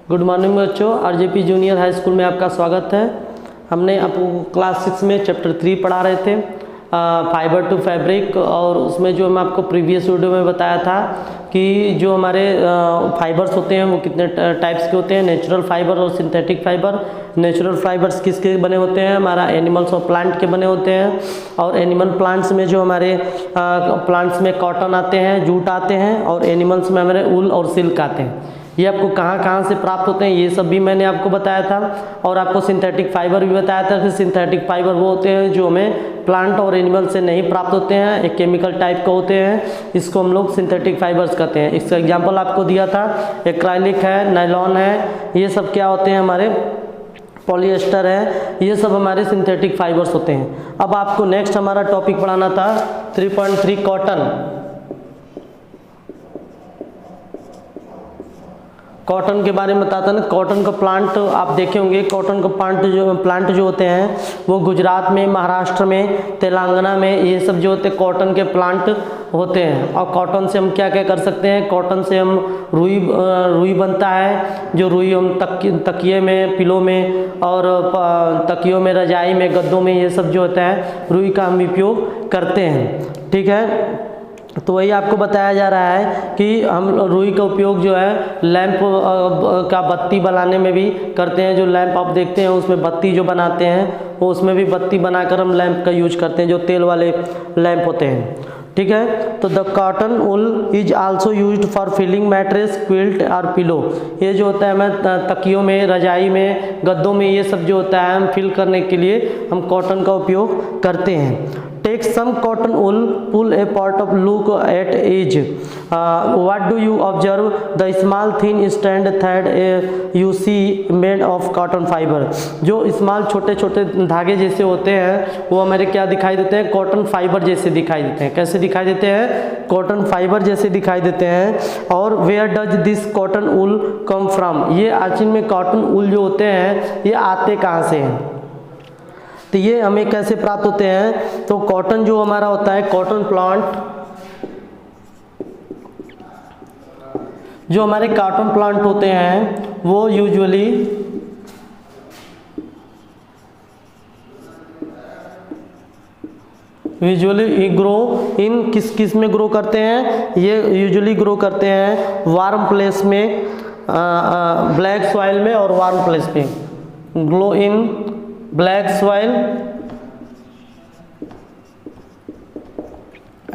Good morning बच्चों, RJP junior high school में आपका स्वागत है। हमने आपको क्लास 6 में चैप्टर 3 पढ़ा रहे थे, फाइबर टू फैब्रिक। और उसमें जो मैं आपको प्रीवियस वीडियो में बताया था कि जो हमारे फाइबर्स होते हैं वो कितने टाइप्स के होते हैं, नेचुरल फाइबर और सिंथेटिक फाइबर। नेचुरल फाइबर्स किसके बने होते हैं, हमारा एनिमल्स और प्लांट के बने होते हैं। और एनिमल प्लांट्स में जो हमारे प्लांट्स में कॉटन आते हैं, जूट आते हैं, और एनिमल्स में हमारे ऊल और सिल्क आते हैं। ये आपको कहाँ कहाँ से प्राप्त होते हैं ये सब भी मैंने आपको बताया था। और आपको सिंथेटिक फाइबर भी बताया था कि सिंथेटिक फाइबर वो होते हैं जो हमें प्लांट और एनिमल से नहीं प्राप्त होते हैं, एक केमिकल टाइप का होते हैं, इसको हम लोग सिंथेटिक फाइबर्स कहते हैं। इसका एग्जांपल आपको दिया था, एक्राइलिक है, नायलॉन है, ये सब क्या होते हैं हमारे, पॉलिएस्टर है, ये सब हमारे सिंथेटिक फाइबर्स होते हैं। अब आपको नेक्स्ट हमारा टॉपिक पढ़ाना था 3.3 कॉटन। कॉटन के बारे में बताता है ना। कॉटन का प्लांट आप देखे होंगे, कॉटन का प्लांट जो होते हैं वो गुजरात में, महाराष्ट्र में, तेलंगाना में, ये सब जो होते हैं कॉटन के प्लांट होते हैं। और कॉटन से हम क्या क्या कर सकते हैं, कॉटन से हम रुई बनता है, जो रुई हम तकिए में, पिलो में और तकियों में, रजाई में, गद्दों में, ये सब जो होता है रुई का हम उपयोग करते हैं। ठीक है, तो वही आपको बताया जा रहा है कि हम रुई का उपयोग जो है लैंप का बत्ती बनाने में भी करते हैं। जो लैंप आप देखते हैं उसमें बत्ती जो बनाते हैं वो उसमें भी बत्ती बनाकर हम लैंप का यूज करते हैं, जो तेल वाले लैंप होते हैं। ठीक है, तो the cotton wool is also used for filling mattress, quilt और पिलो। ये जो होता है हमें तकियों में, रजाई में, गद्दों में, ये सब जो होता है हम फिल करने के लिए हम कॉटन का उपयोग करते हैं। Take some cotton wool, pull a part of look at edge. What do you observe? The small thin strand thread you see made of cotton fiber. जो स्मॉल छोटे छोटे धागे जैसे होते हैं वो हमारे क्या दिखाई देते हैं, कॉटन फाइबर जैसे दिखाई देते हैं। कैसे दिखाई देते हैं, कॉटन फाइबर जैसे दिखाई देते हैं। और where does this cotton wool come from, ये एक्चुअल में कॉटन वूल जो होते हैं ये आते कहाँ से हैं, तो ये हमें कैसे प्राप्त होते हैं। तो कॉटन जो हमारा होता है, कॉटन प्लांट, जो हमारे कॉटन प्लांट होते हैं वो यूजुअली ग्रो इन किस में ग्रो करते हैं, ये यूजुअली ग्रो करते हैं वार्म प्लेस में, ब्लैक सॉइल में और वार्म प्लेस पे। Grow in black soil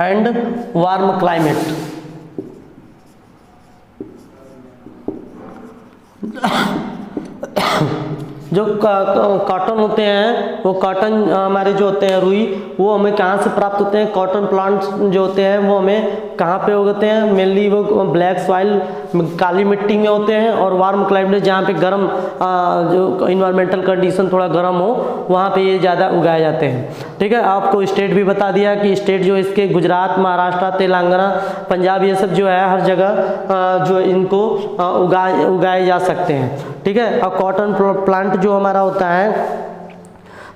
and warm climate. जो कॉटन होते हैं वो कॉटन हमारे जो होते हैं रुई, वो हमें कहाँ से प्राप्त होते हैं, कॉटन प्लांट्स जो होते हैं वो हमें कहाँ पे उगते हैं, मेनली वो ब्लैक सॉइल, काली मिट्टी में होते हैं, और वार्म क्लाइमेट जहाँ पे गर्म जो इन्वायरमेंटल कंडीशन थोड़ा गर्म हो वहाँ पे ये ज़्यादा उगाए जाते हैं। ठीक है, आपको स्टेट भी बता दिया कि स्टेट जो इसके गुजरात, महाराष्ट्र, तेलंगाना, पंजाब, ये सब जो है हर जगह जो इनको उगाए जा सकते हैं। ठीक है, और कॉटन प्लांट जो हमारा होता है,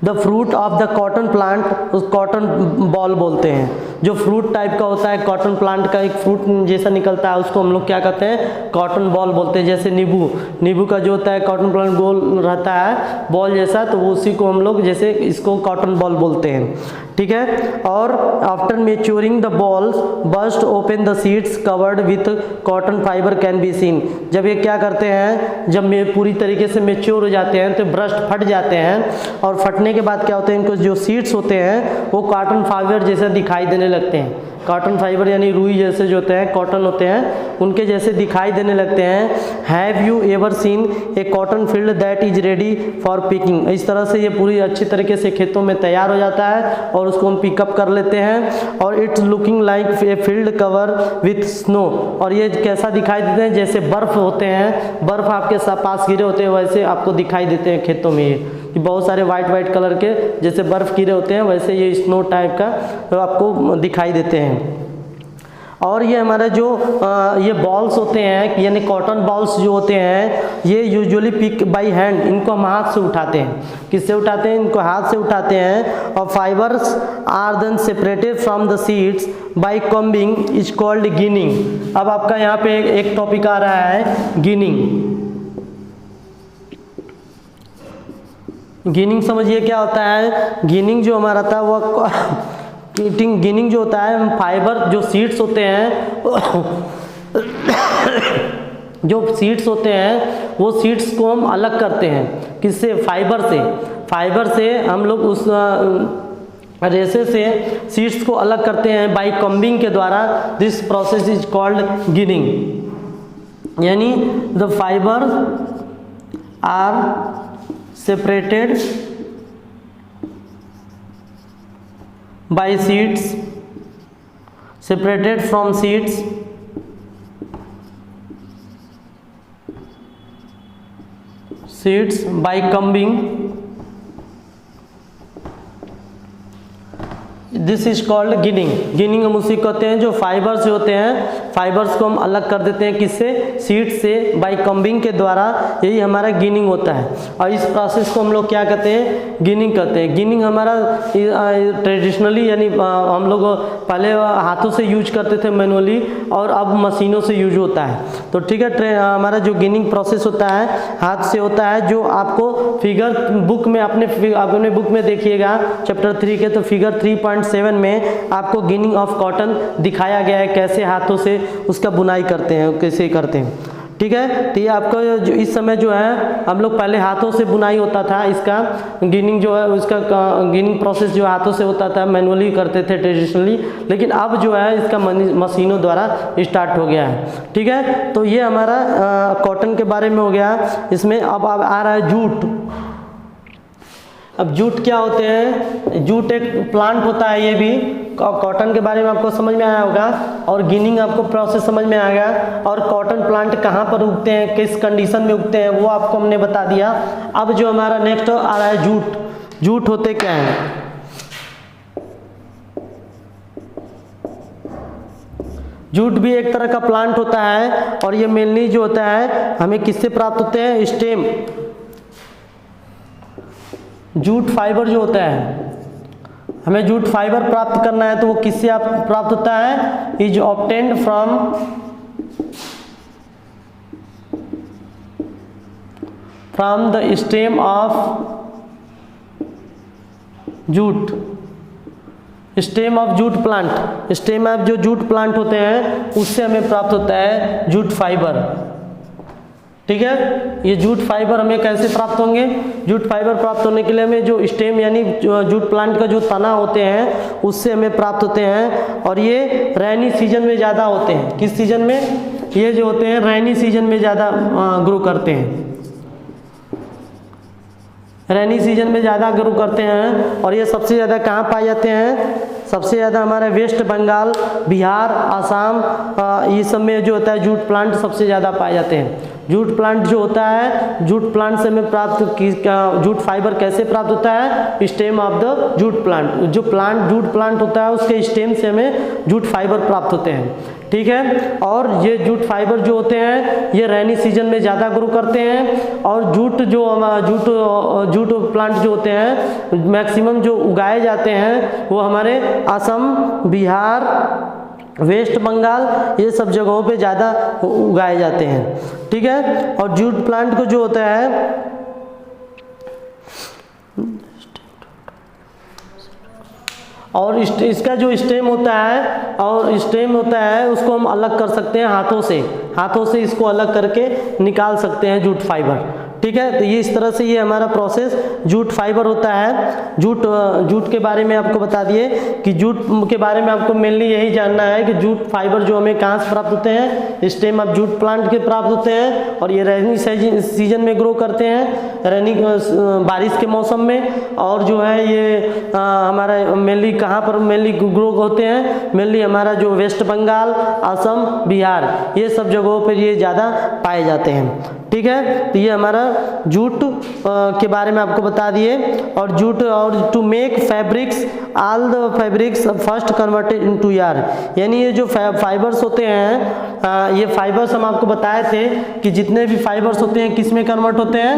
the fruit of the cotton plant, उस कॉटन बॉल बोलते हैं। जो फ्रूट टाइप का होता है कॉटन प्लांट का, एक फ्रूट जैसा निकलता है उसको हम लोग क्या कहते हैं, कॉटन बॉल बोलते हैं। जैसे नींबू का जो होता है कॉटन प्लांट गोल रहता है बॉल जैसा, तो वो उसी को हम लोग जैसे इसको कॉटन बॉल बोलते हैं। ठीक है, और after maturing the bolls burst open the seeds covered with cotton fibre can be seen. जब ये क्या करते हैं, जब पूरी तरीके से मेच्योर हो जाते हैं तो ब्रस्ट फट जाते हैं, और फटने के बाद क्या होते हैं, इनको जो सीड्स होते हैं वो कॉटन फाइबर जैसा दिखाई देने लगते हैं। कॉटन फाइबर यानी रुई जैसे जो होते हैं, कॉटन होते हैं, उनके जैसे दिखाई देने लगते हैं। Have you ever seen A cotton field that is ready for picking. इस तरह से ये पूरी अच्छी तरीके से खेतों में तैयार हो जाता है और उसको हम पिकअप कर लेते हैं। और it's looking like a field cover with snow, और ये कैसा दिखाई देते हैं, जैसे बर्फ होते हैं, बर्फ आपके पास गिरे होते हैं वैसे आपको दिखाई देते हैं खेतों में। ये बहुत सारे वाइट कलर के जैसे बर्फ गिरे होते हैं वैसे ये स्नो टाइप का तो आपको दिखाई देते हैं। और ये हमारा जो ये बॉल्स होते हैं यानी कॉटन बॉल्स जो होते हैं ये यूजुअली पिक बाय हैंड, इनको हम हाथ से उठाते हैं। किससे उठाते हैं? इनको हाथ से उठाते हैं। और fibres are then separated from the seeds by combing is called ginning. अब आपका यहाँ पे एक टॉपिक आ रहा है गिनिंग। गिनिंग समझिए क्या होता है। गिनिंग जो हमारा था वो गिनिंग जो होता है, फाइबर जो सीड्स होते हैं जो सीड्स होते हैं वो सीड्स को हम अलग करते हैं, किससे? फाइबर से। फाइबर से हम लोग उस रेशे से सीड्स को अलग करते हैं बाय कॉम्बिंग के द्वारा। This process is called ginning. यानी the fibre are separated by seeds, separated from seeds by combing. This is called ginning. Ginning हम उसी कहते हैं जो फाइबर्स होते हैं, फाइबर्स को हम अलग कर देते हैं, किससे? सीड से, बाय कॉम्बिंग के द्वारा। यही हमारा गिनिंग होता है और इस प्रोसेस को हम लोग क्या कहते हैं? गिनिंग कहते हैं। गिनिंग हमारा ट्रेडिशनली यानी हम लोग पहले हाथों से यूज करते थे मैनुअली, और अब मशीनों से यूज होता है। तो ठीक है, हमारा जो गिनिंग प्रोसेस होता है हाथ से होता है, जो आपको फिगर बुक में अपने बुक में देखिएगा चैप्टर 3 के, तो फिगर 3.7 में आपको गिनिंग ऑफ कॉटन दिखाया गया है, कैसे हाथों से उसका बुनाई करते हैं, कैसे करते हैं। ठीक है, तो ये आपको जो इस समय जो है हम लोग पहले हाथों से बुनाई होता था, इसका गिनिंग जो है उसका गिनिंग प्रोसेस जो हाथों से होता था, मैनुअली करते थे ट्रेडिशनली, लेकिन अब जो है इसका मशीनों द्वारा स्टार्ट हो गया है। ठीक है, तो ये हमारा कॉटन के बारे में हो गया। इसमें अब आ रहा है जूट। अब जूट क्या होते हैं? जूट एक प्लांट होता है, ये भी कॉटन के बारे में आपको समझ में आया होगा, और गिनिंग आपको प्रोसेस समझ में आएगा, और कॉटन प्लांट कहाँ पर उगते हैं, किस कंडीशन में उगते हैं, वो आपको हमने बता दिया। अब जो हमारा नेक्स्ट आ रहा है जूट। जूट होते क्या हैं? जूट भी एक तरह का प्लांट होता है, और ये मेनली जो होता है हमें किससे प्राप्त होते हैं? स्टेम। जूट फाइबर जो होता है, हमें जूट फाइबर प्राप्त करना है, तो वो किससे आप प्राप्त होता है? Is obtained from the stem of jute. Stem of jute plant, stem of जो जूट प्लांट होते हैं उससे हमें प्राप्त होता है जूट फाइबर। ठीक है, ये जूट फाइबर हमें कैसे प्राप्त होंगे? जूट फाइबर प्राप्त होने के लिए हमें जो स्टेम यानी जूट प्लांट का जो तना होते हैं उससे हमें प्राप्त होते हैं, और ये रेनी सीजन में ज़्यादा होते हैं। किस सीजन में? ये जो होते हैं रेनी सीजन में ज़्यादा ग्रो करते हैं, रेनी सीजन में ज़्यादा ग्रो करते हैं। और ये सबसे ज़्यादा कहाँ पाए जाते हैं? सबसे ज़्यादा हमारे वेस्ट बंगाल, बिहार, आसाम, ये सब में जो होता है जूट प्लांट सबसे ज़्यादा पाए जाते हैं। जूट प्लांट जो होता है, जूट प्लांट से हमें जूट फाइबर कैसे प्राप्त होता है? Stem of the jute plant. जो जूट प्लांट होता है उसके स्टेम से हमें जूट फाइबर प्राप्त होते हैं। ठीक है, और ये जूट फाइबर जो होते हैं ये रेनी सीजन में ज़्यादा ग्रो करते हैं, और जूट जूट प्लांट जो होते हैं मैक्सिमम जो उगाए जाते हैं वो हमारे असम, बिहार, वेस्ट बंगाल, ये सब जगहों पे ज़्यादा उगाए जाते हैं। ठीक है, और जूट प्लांट को जो होता है और इसका जो स्टेम होता है उसको हम अलग कर सकते हैं हाथों से इसको अलग करके निकाल सकते हैं जूट फाइबर। ठीक है, तो ये इस तरह से ये हमारा प्रोसेस जूट फाइबर होता है। जूट के बारे में आपको बता दिए कि जूट के बारे में आपको मेनली यही जानना है कि जूट फाइबर जो हमें कहाँ से प्राप्त होते हैं? स्टेम ऑफ जूट प्लांट के प्राप्त होते हैं, और ये रेनी सीजन में ग्रो करते हैं, बारिश के मौसम में। और जो है ये हमारा मेनली कहाँ पर मेनली ग्रो होते हैं? मेनली हमारा जो वेस्ट बंगाल, असम, बिहार, ये सब जगहों पर ये ज़्यादा पाए जाते हैं। ठीक है, तो ये हमारा जूट के बारे में आपको बता दिए। और जूट और to make fabrics, all the fabrics first converted into yarn. यानी ये जो फाइबर्स होते हैं, ये फाइबर्स हम आपको बताए थे कि जितने भी फाइबर्स होते हैं किस में कन्वर्ट होते हैं?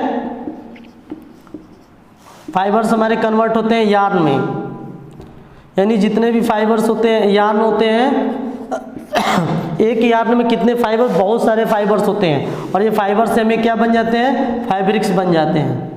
फाइबर्स हमारे कन्वर्ट होते हैं यार्न में। यानी जितने भी फाइबर्स होते हैं यार्न होते हैं, एक यार्न में कितने फाइबर? बहुत सारे फाइबर्स होते हैं, और ये फाइबर से हमें क्या बन जाते हैं? फैब्रिक्स बन जाते हैं।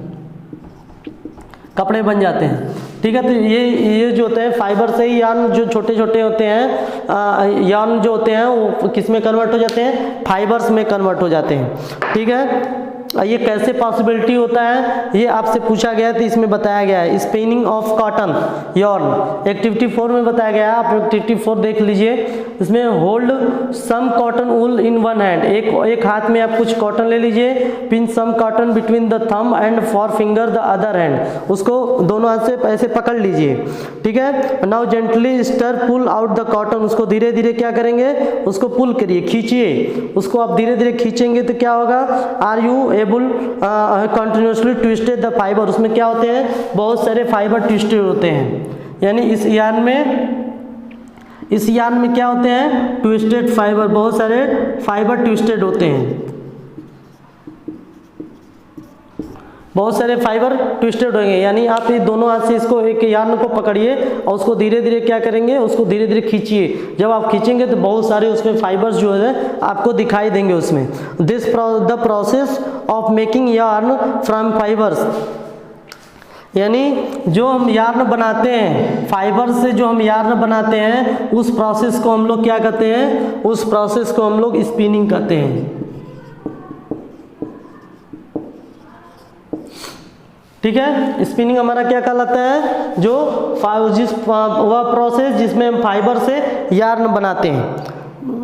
कपड़े बन जाते हैं। ठीक है, तो ये जो होते हैं फाइबर से ही यार्न जो छोटे छोटे होते हैं, यार्न जो होते हैं वो किस में कन्वर्ट हो जाते हैं, फाइबर्स में कन्वर्ट हो जाते हैं। ठीक है, ये कैसे पॉसिबिलिटी होता है ये आपसे पूछा गया है, तो इसमें बताया गया है spinning of cotton yarn activity 4 में बताया गया है। आप एक्टिविटी 4 देख लीजिए। इसमें hold some cotton wool in one hand, एक हाथ में आप कुछ कॉटन ले लीजिए, pin some cotton between the thumb and forefinger the other hand, उसको दोनों हाथ से ऐसे पकड़ लीजिए। ठीक है, now gently stir pull out the cotton, उसको धीरे धीरे क्या करेंगे, उसको पुल करिए, खींचिए, उसको आप धीरे धीरे खींचेंगे तो क्या होगा, are you able continuously twisted the fibre, उसमें क्या होते हैं, बहुत सारे फाइबर ट्विस्टेड होते हैं, यानी इस यार्न में क्या होते हैं, ट्विस्टेड फाइबर, बहुत सारे फाइबर ट्विस्टेड होते हैं, बहुत सारे फाइबर ट्विस्टेड होंगे। यानी आप ये दोनों हाथ से इसको एक यार्न को पकड़िए और उसको धीरे धीरे क्या करेंगे, उसको धीरे धीरे खींचिए। जब आप खींचेंगे तो बहुत सारे उसमें फाइबर्स जो है आपको दिखाई देंगे उसमें। The process of making yarn from fibres, यानी जो हम यार्न बनाते हैं फाइबर से, जो हम यार्न बनाते हैं उस प्रोसेस को हम लोग क्या कहते हैं, उस प्रोसेस को हम लोग स्पिनिंग कहते हैं। ठीक है, स्पिनिंग हमारा क्या कहलाता है, जो वह प्रोसेस जिसमें हम फाइबर से यार्न बनाते हैं,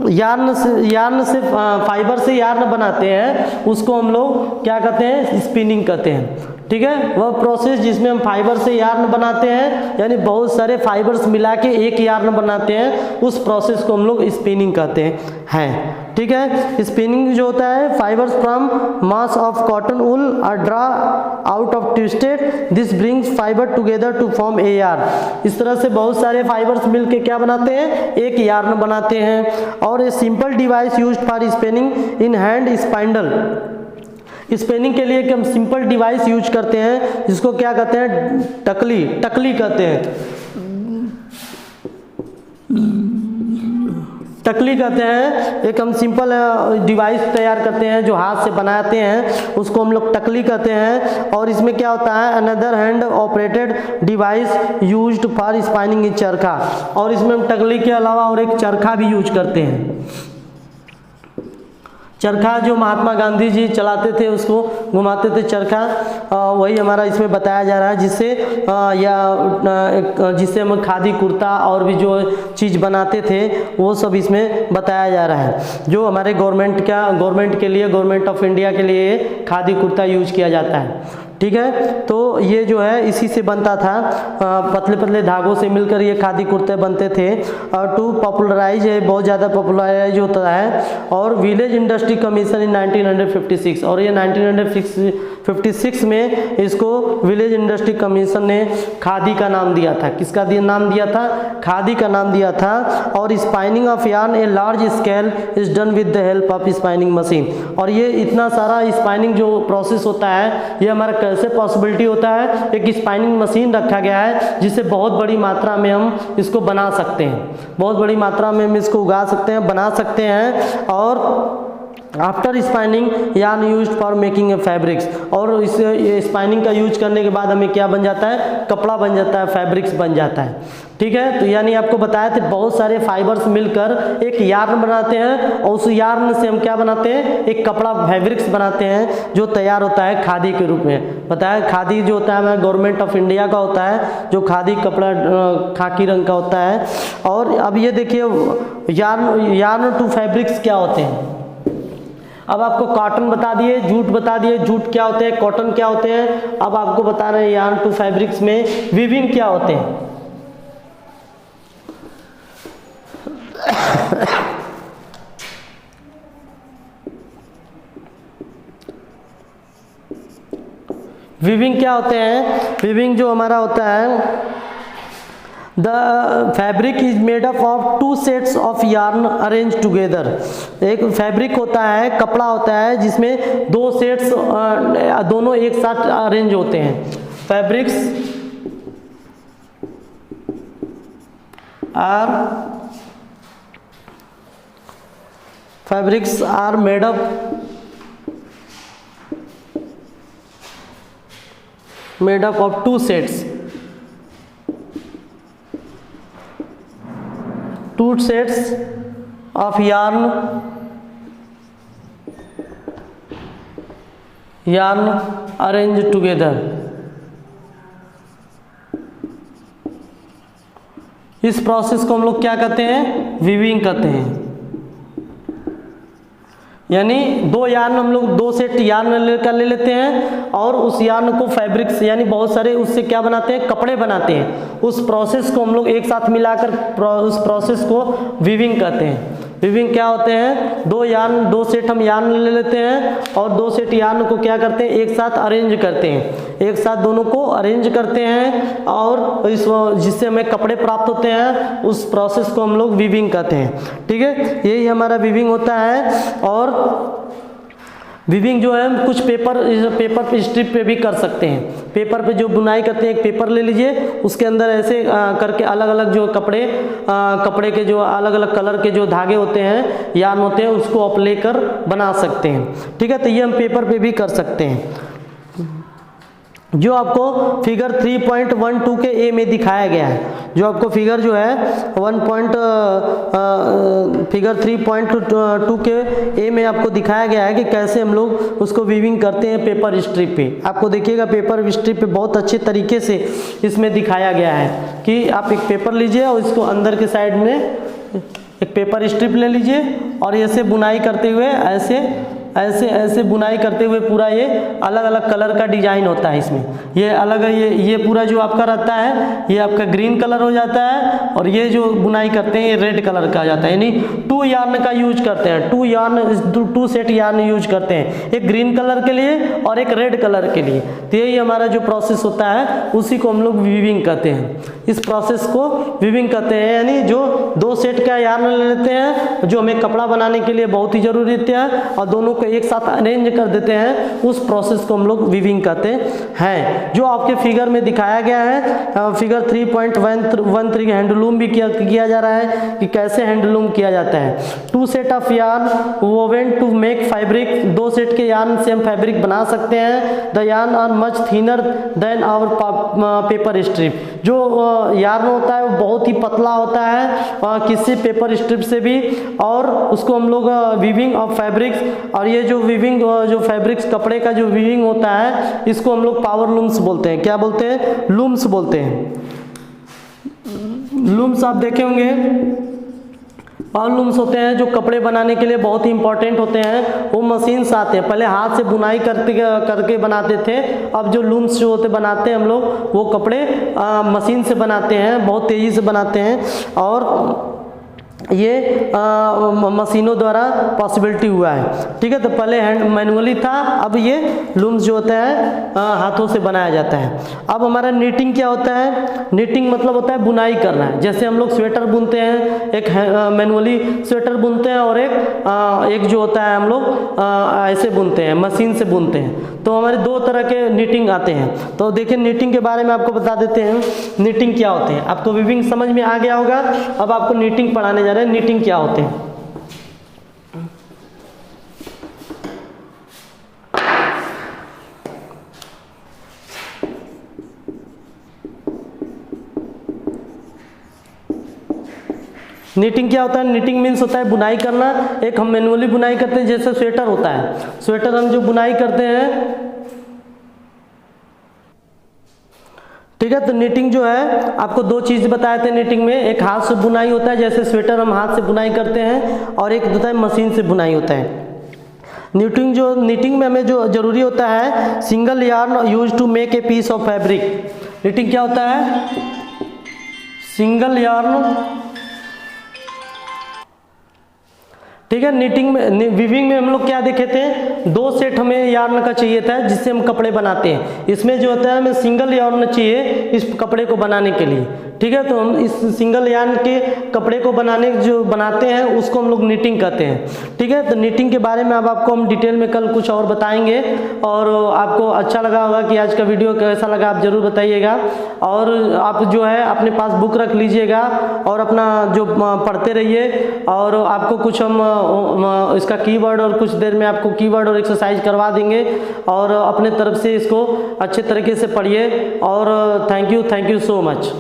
यार्न से फाइबर से यार्न बनाते हैं, उसको हम लोग क्या कहते हैं, स्पिनिंग कहते हैं। ठीक है, वह प्रोसेस जिसमें हम फाइबर से यार्न बनाते हैं, यानी बहुत सारे फाइबर्स मिला के एक यार्न बनाते हैं, उस प्रोसेस को हम लोग स्पिनिंग कहते हैं। ठीक है, स्पिनिंग जो होता है, fibres from mass of cotton wool are draw out of twisted, this brings fibre together to form a yarn. इस तरह से बहुत सारे फाइबर्स मिलके क्या बनाते हैं, एक यार्न बनाते हैं। और a simple device used for spinning in hand spindle, spinning के लिए हम सिंपल डिवाइस यूज करते हैं जिसको क्या कहते हैं, टकली कहते हैं, टकली कहते हैं। एक हम सिंपल डिवाइस तैयार करते हैं जो हाथ से बनाते हैं, उसको हम लोग टकली कहते हैं। और इसमें क्या होता है, another hand operated device used for spinning in charkha, और इसमें हम टकली के अलावा और एक चरखा भी यूज करते हैं। चरखा जो महात्मा गांधी जी चलाते थे, उसको घुमाते थे चरखा, वही हमारा इसमें बताया जा रहा है, जिससे हम खादी कुर्ता और भी जो चीज़ बनाते थे वो सब इसमें बताया जा रहा है। जो हमारे गवर्नमेंट के लिए, गवर्नमेंट ऑफ इंडिया के लिए खादी कुर्ता यूज किया जाता है। ठीक है, तो ये जो है इसी से बनता था, पतले पतले धागों से मिलकर ये खादी कुर्ते बनते थे। और टू पॉपुलराइज है, बहुत ज़्यादा पॉपुलराइज होता है। और विलेज इंडस्ट्री कमीशन इन 1956, और ये 1956 में इसको विलेज इंडस्ट्री कमीशन ने खादी का नाम दिया था। किसका नाम दिया था, खादी का नाम दिया था। और spinning of yarn a large scale is done with the help of spinning machine, और ये इतना सारा स्पाइनिंग जो प्रोसेस होता है ये हमारा कैसे पॉसिबिलिटी होता है, एक स्पाइनिंग मशीन रखा गया है जिससे बहुत बड़ी मात्रा में हम इसको बना सकते हैं, बहुत बड़ी मात्रा में हम इसको उगा सकते हैं, बना सकते हैं। और after spinning yarn used for making a fabrics, और इस स्पाइनिंग का यूज करने के बाद हमें क्या बन जाता है, कपड़ा बन जाता है, फैब्रिक्स बन जाता है। ठीक है, तो यानी आपको बताया था बहुत सारे फाइबर्स मिलकर एक यार्न बनाते हैं, और उस यार्न से हम क्या बनाते हैं, एक कपड़ा फैब्रिक्स बनाते हैं जो तैयार होता है खादी के रूप में। बताया खादी जो होता है हमारा गवर्नमेंट ऑफ इंडिया का होता है, जो खादी कपड़ा खाकी रंग का होता है। और अब ये देखिए यार्न टू फैब्रिक्स क्या होते हैं। अब आपको कॉटन बता दिए, जूट बता दिए, जूट क्या होते हैं, कॉटन क्या होते हैं। अब आपको बता रहे हैं यार्न टू फैब्रिक्स में वीविंग क्या होते हैं। वीविंग क्या होते हैं, वीविंग जो हमारा होता है, the fabric is made up of 2 sets of yarn arrange together. एक फैब्रिक होता है, कपड़ा होता है जिसमें 2 सेट्स दोनों एक साथ अरेंज होते हैं। Fabrics are made up made up of 2 sets, 2 sets of yarn arranged together. इस प्रोसेस को हम लोग क्या कहते हैं, वीविंग कहते हैं। यानी 2 यार्न हम लोग 2 सेट यार्न ले लेते हैं और उस यार्न को फैब्रिक्स यानी बहुत सारे उससे क्या बनाते हैं, कपड़े बनाते हैं। उस प्रोसेस को हम लोग एक साथ मिलाकर उस प्रोसेस को वीविंग कहते हैं। वीविंग क्या होते हैं, 2 सेट हम यार्न ले लेते हैं और 2 सेट यार्न को क्या करते हैं, एक साथ अरेंज करते हैं, एक साथ दोनों को अरेंज करते हैं और इस जिससे हमें कपड़े प्राप्त होते हैं, उस प्रोसेस को हम लोग वीविंग कहते हैं। ठीक है, यही हमारा वीविंग होता है। और वीविंग जो है हम कुछ पेपर पे स्ट्रिप पे भी कर सकते हैं। पेपर पे जो बुनाई करते हैं, एक पेपर ले लीजिए, उसके अंदर ऐसे करके अलग अलग जो कपड़े के जो अलग अलग कलर के जो धागे होते हैं, यार्न होते हैं, उसको आप लेकर बना सकते हैं। ठीक है, तो ये हम पेपर पे भी कर सकते हैं। जो आपको फिगर 3.12 के ए में दिखाया गया है, जो आपको फिगर जो है फिगर 3.2 के ए में आपको दिखाया गया है कि कैसे हम लोग उसको वीविंग करते हैं पेपर स्ट्रिप पे। आपको देखिएगा पेपर स्ट्रिप पे बहुत अच्छे तरीके से इसमें दिखाया गया है कि आप एक पेपर लीजिए और इसको अंदर के साइड में एक पेपर स्ट्रिप ले लीजिए और ऐसे बुनाई करते हुए ऐसे बुनाई करते हुए पूरा ये अलग अलग कलर का डिजाइन होता है। इसमें ये अलग ये पूरा जो आपका रहता है, ये आपका ग्रीन कलर हो जाता है और ये जो बुनाई करते हैं ये रेड कलर का आ जाता है। यानी 2 यार्न का यूज करते हैं, 2 सेट यार्न यूज करते हैं, एक ग्रीन कलर के लिए और एक रेड कलर के लिए। तो यही हमारा जो प्रोसेस होता है उसी को हम लोग वीविंग कहते हैं। इस प्रोसेस को वीविंग कहते हैं। यानी जो 2 सेट का यार्न ले लेते हैं जो हमें कपड़ा बनाने के लिए बहुत ही जरूरी होता है और दोनों को एक साथ अरेंज कर देते हैं, उस प्रोसेस को हम लोग वीविंग कहते हैं। जो आपके फिगर में दिखाया गया है, फिगर 3.13 हैंडलूम भी किया जा रहा है कि कैसे हैंडलूम किया जाता है। 2 set of yarn woven to make fabric, 2 set के यार्न से हम फैब्रिक बना सकते हैं। The yarn are much thinner than our paper strip, जो यार्न होता है वो बहुत ही पतला होता है किसी पेपर स्ट्रिप से भी, और उसको हम लोग वीविंग ऑफ फैब्रिक्स, और ये जो वीविंग जो फैब्रिक्स कपड़े का जो वीविंग होता है इसको हम लोग पावर लूम्स बोलते हैं। क्या बोलते हैं, लूम्स बोलते हैं। लूम्स आप देखे होंगे, पावर लूम्स होते हैं जो कपड़े बनाने के लिए बहुत ही इंपॉर्टेंट होते हैं। वो मशीन से आते हैं, पहले हाथ से बुनाई करके बनाते थे, अब जो लूम्स जो होते बनाते हैं हम लोग वो कपड़े मशीन से बनाते हैं, बहुत तेज़ी से बनाते हैं और ये मशीनों द्वारा पॉसिबिलिटी हुआ है। ठीक है, तो पहले हैंड मैनुअली था, अब ये लूम्स जो होता है हाथों से बनाया जाता है। अब हमारा नीटिंग क्या होता है, नीटिंग मतलब होता है बुनाई करना है। जैसे हम लोग स्वेटर बुनते हैं, एक मैनुअली स्वेटर बुनते हैं और एक जो होता है हम लोग ऐसे बुनते हैं, मशीन से बुनते हैं। तो हमारे 2 तरह के नीटिंग आते हैं। तो देखिए नीटिंग के बारे में आपको बता देते हैं, नीटिंग क्या होते हैं। आपको वीविंग समझ में आ गया होगा, अब आपको नीटिंग पढ़ाने जा रहे हैं। नीटिंग क्या होते हैं, नीटिंग क्या होता है, नीटिंग मीन्स होता है बुनाई करना। एक हम मैनुअली बुनाई करते हैं, जैसे स्वेटर होता है, स्वेटर हम जो बुनाई करते हैं। ठीक है, तो नीटिंग जो है आपको 2 चीज़ बताए थे नीटिंग में, एक हाथ से बुनाई होता है जैसे स्वेटर हम हाथ से बुनाई करते हैं, और एक होता है मशीन से बुनाई होता है। नीटिंग में हमें जो जरूरी होता है, single yarn use to make a piece of fabric. Knitting क्या होता है, सिंगल यार्न। ठीक है, नीटिंग में वीविंग में हम लोग क्या देखे थे, 2 सेट हमें यार्न का चाहिए था जिससे हम कपड़े बनाते हैं। इसमें जो होता है हमें सिंगल यार्न चाहिए इस कपड़े को बनाने के लिए। ठीक है। तो हम इस सिंगल यार्न के कपड़े को बनाते हैं उसको हम लोग नीटिंग कहते हैं, ठीक है। तो नीटिंग के बारे में अब आपको हम डिटेल में कल कुछ और बताएंगे, और आपको अच्छा लगा होगा कि आज का वीडियो कैसा लगा आप ज़रूर बताइएगा। और आप जो है अपने पास बुक रख लीजिएगा और अपना जो पढ़ते रहिए, और आपको कुछ हम इसका कीवर्ड और कुछ देर में आपको कीवर्ड और एक्सरसाइज करवा देंगे, और अपने तरफ से इसको अच्छे तरीके से पढ़िए। और थैंक यू सो मच।